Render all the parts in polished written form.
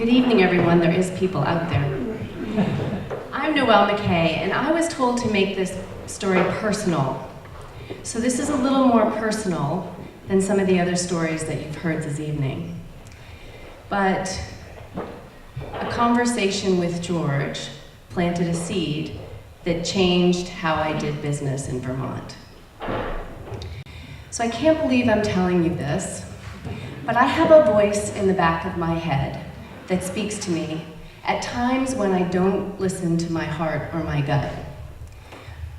Good evening, everyone. There is people out there. I'm Noelle Mackay, and I was told to make this story personal. So this is a little more personal than some of the other stories that you've heard this evening. But a conversation with George planted a seed that changed how I did business in Vermont. So I can't believe I'm telling you this, but I have a voice in the back of my head that speaks to me at times when I don't listen to my heart or my gut.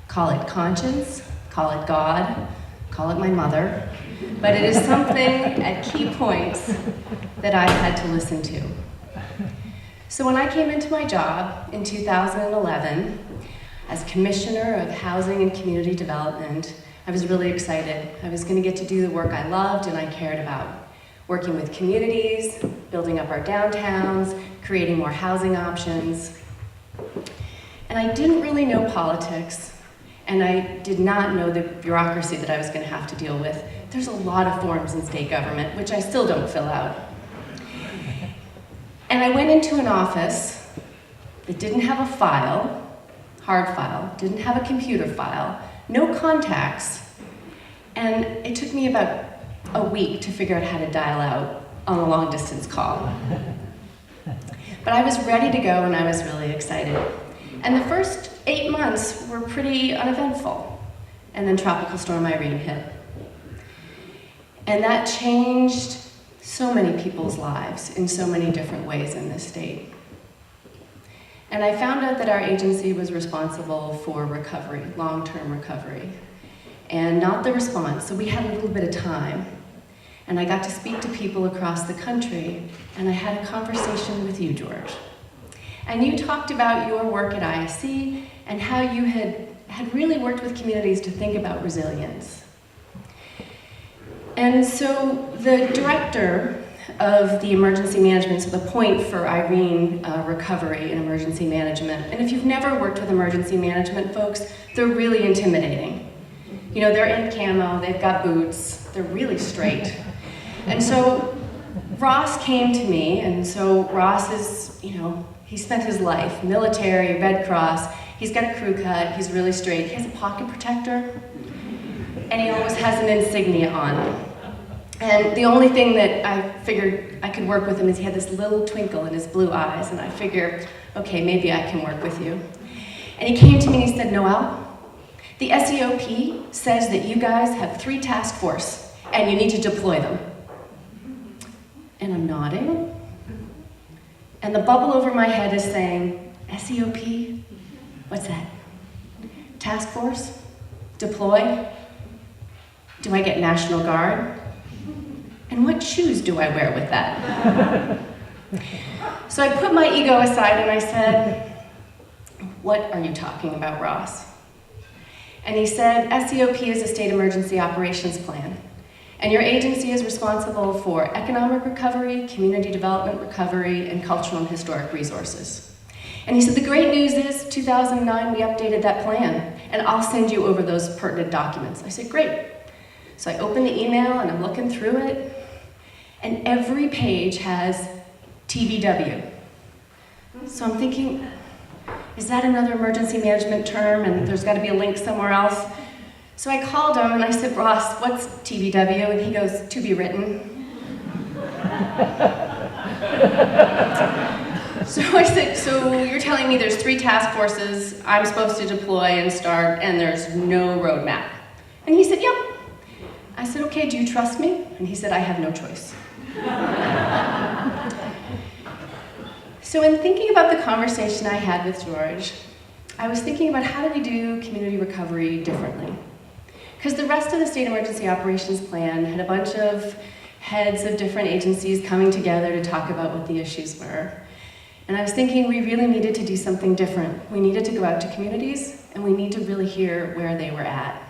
Call it conscience, call it God, call it my mother, but it is something at key points that I've had to listen to. So when I came into my job in 2011 as Commissioner of Housing and Community Development, I was really excited. I was going to get to do the work I loved and I cared about. Working with communities, building up our downtowns, creating more housing options. And I didn't really know politics, and I did not know the bureaucracy that I was going to have to deal with. There's a lot of forms in state government, which I still don't fill out. And I went into an office that didn't have a file, hard file, didn't have a computer file, no contacts, and it took me about a week to figure out how to dial out on a long distance call. But I was ready to go and I was really excited. And the first 8 months were pretty uneventful. And then Tropical Storm Irene hit. And that changed so many people's lives in so many different ways in this state. And I found out that our agency was responsible for recovery, long-term recovery, and not the response. So we had a little bit of time. And I got to speak to people across the country, and I had a conversation with you, George. And you talked about your work at ISC and how you had really worked with communities to think about resilience. And so the director of the emergency management, so the point for Irene recovery and emergency management, and if you've never worked with emergency management folks, they're really intimidating. You know, they're in camo, they've got boots, they're really straight. And so Ross came to me, and so Ross is, he spent his life, military, Red Cross, he's got a crew cut, he's really straight, he has a pocket protector, and he always has an insignia on. And the only thing that I figured I could work with him is he had this little twinkle in his blue eyes, and I figured, okay, maybe I can work with you. And he came to me and he said, Noelle, the SEOP says that you guys have 3 task force, and you need to deploy them. And I'm nodding, and the bubble over my head is saying, SEOP? What's that? Task force? Deploy? Do I get National Guard? And what shoes do I wear with that? So I put my ego aside and I said, what are you talking about, Ross? And he said, SEOP is a state emergency operations plan. And your agency is responsible for economic recovery, community development recovery, and cultural and historic resources. And he said, the great news is 2009, we updated that plan, and I'll send you over those pertinent documents. I said, great. So I opened the email, and I'm looking through it, and every page has TBW. So I'm thinking, is that another emergency management term, and there's got to be a link somewhere else? So I called him and I said, Ross, what's TBW? And he goes, to be written. So I said, so you're telling me there's 3 task forces, I'm supposed to deploy and start, and there's no roadmap? And he said, yep. I said, okay, do you trust me? And he said, I have no choice. So in thinking about the conversation I had with George, I was thinking about how do we do community recovery differently? Because the rest of the State Emergency Operations Plan had a bunch of heads of different agencies coming together to talk about what the issues were. And I was thinking we really needed to do something different. We needed to go out to communities, and we need to really hear where they were at.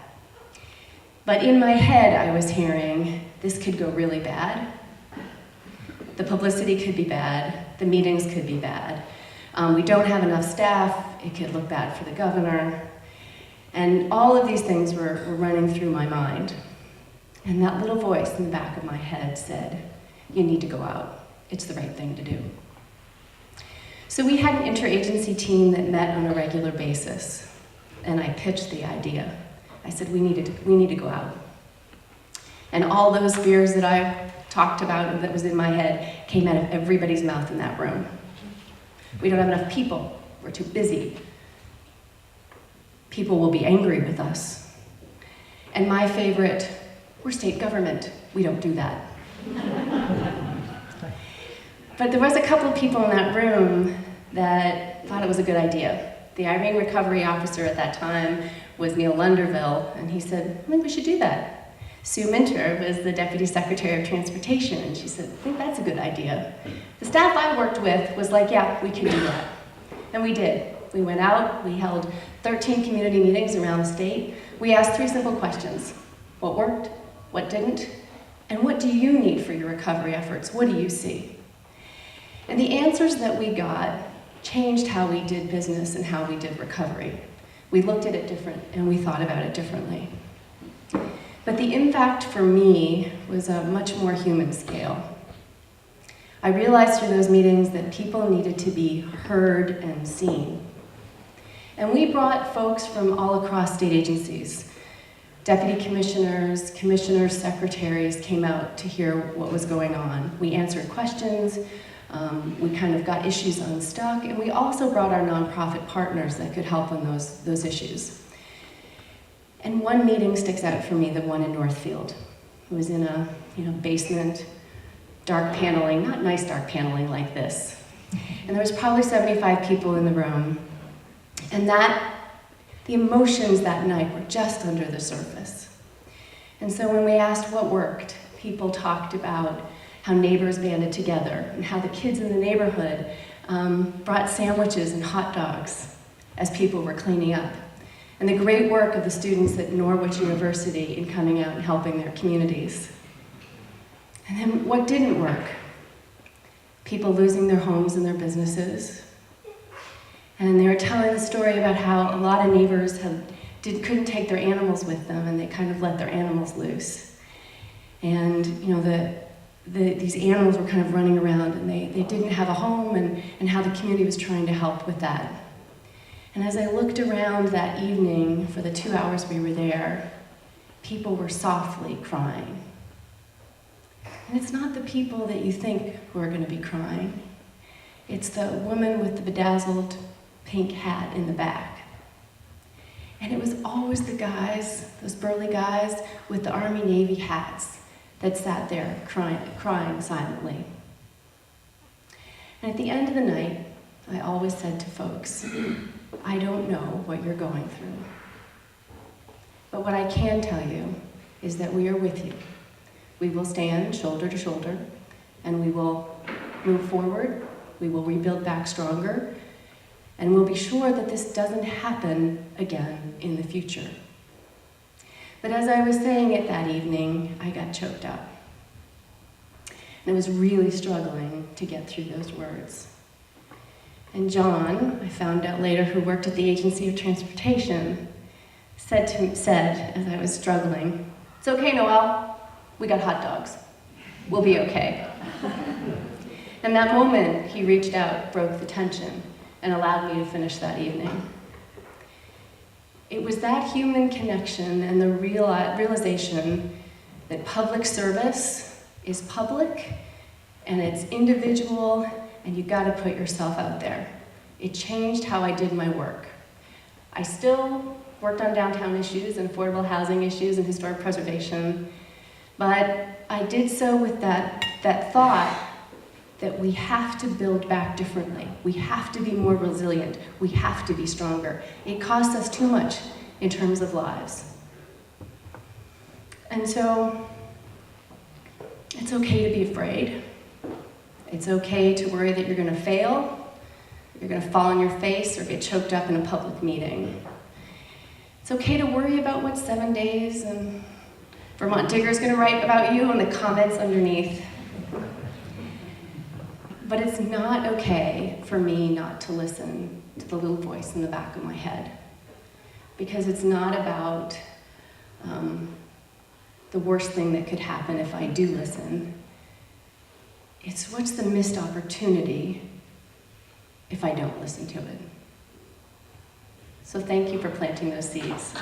But in my head, I was hearing, this could go really bad. The publicity could be bad. The meetings could be bad. We don't have enough staff. It could look bad for the governor. And all of these things were running through my mind. And that little voice in the back of my head said, you need to go out. It's the right thing to do. So we had an interagency team that met on a regular basis, and I pitched the idea. I said, we need to go out. And all those fears that I talked about and that was in my head came out of everybody's mouth in that room. We don't have enough people. We're too busy. People will be angry with us. And my favorite, we're state government. We don't do that. But there was a couple of people in that room that thought it was a good idea. The Irene recovery officer at that time was Neil Lunderville, and he said, I think we should do that. Sue Minter was the Deputy Secretary of Transportation, and she said, I think that's a good idea. The staff I worked with was like, yeah, we can do that. And we did. We went out, we held 13 community meetings around the state. We asked 3 simple questions. What worked? What didn't? And what do you need for your recovery efforts? What do you see? And the answers that we got changed how we did business and how we did recovery. We looked at it different and we thought about it differently. But the impact for me was a much more human scale. I realized through those meetings that people needed to be heard and seen. And we brought folks from all across state agencies. Deputy commissioners, commissioners, secretaries came out to hear what was going on. We answered questions, we kind of got issues unstuck, and we also brought our nonprofit partners that could help on those issues. And one meeting sticks out for me, the one in Northfield. It was in a basement, dark paneling, not nice dark paneling like this. And there was probably 75 people in the room. And the emotions that night were just under the surface. And so when we asked what worked, people talked about how neighbors banded together and how the kids in the neighborhood brought sandwiches and hot dogs as people were cleaning up. And the great work of the students at Norwich University in coming out and helping their communities. And then what didn't work? People losing their homes and their businesses. And they were telling the story about how a lot of neighbors couldn't take their animals with them, and they kind of let their animals loose. And these animals were kind of running around, and they didn't have a home, and how the community was trying to help with that. And as I looked around that evening for the 2 hours we were there, people were softly crying. And it's not the people that you think who are going to be crying. It's the woman with the bedazzled pink hat in the back. And it was always the guys, those burly guys with the Army Navy hats that sat there crying silently. And at the end of the night, I always said to folks, I don't know what you're going through. But what I can tell you is that we are with you. We will stand shoulder to shoulder, and we will move forward. We will rebuild back stronger, and we'll be sure that this doesn't happen again in the future. But as I was saying it that evening, I got choked up. And I was really struggling to get through those words. And John, I found out later, who worked at the Agency of Transportation, said as I was struggling, "It's okay, Noelle, we got hot dogs. We'll be okay." And that moment, he reached out, broke the tension, and allowed me to finish that evening. It was that human connection and the realization that public service is public, and it's individual, and you gotta put yourself out there. It changed how I did my work. I still worked on downtown issues and affordable housing issues and historic preservation, but I did so with that thought that we have to build back differently. We have to be more resilient. We have to be stronger. It costs us too much in terms of lives. And so, it's okay to be afraid. It's okay to worry that you're gonna fail, you're gonna fall on your face or get choked up in a public meeting. It's okay to worry about what 7 days and Vermont Digger's gonna write about you in the comments underneath. But it's not okay for me not to listen to the little voice in the back of my head. Because it's not about the worst thing that could happen if I do listen. It's what's the missed opportunity if I don't listen to it. So thank you for planting those seeds.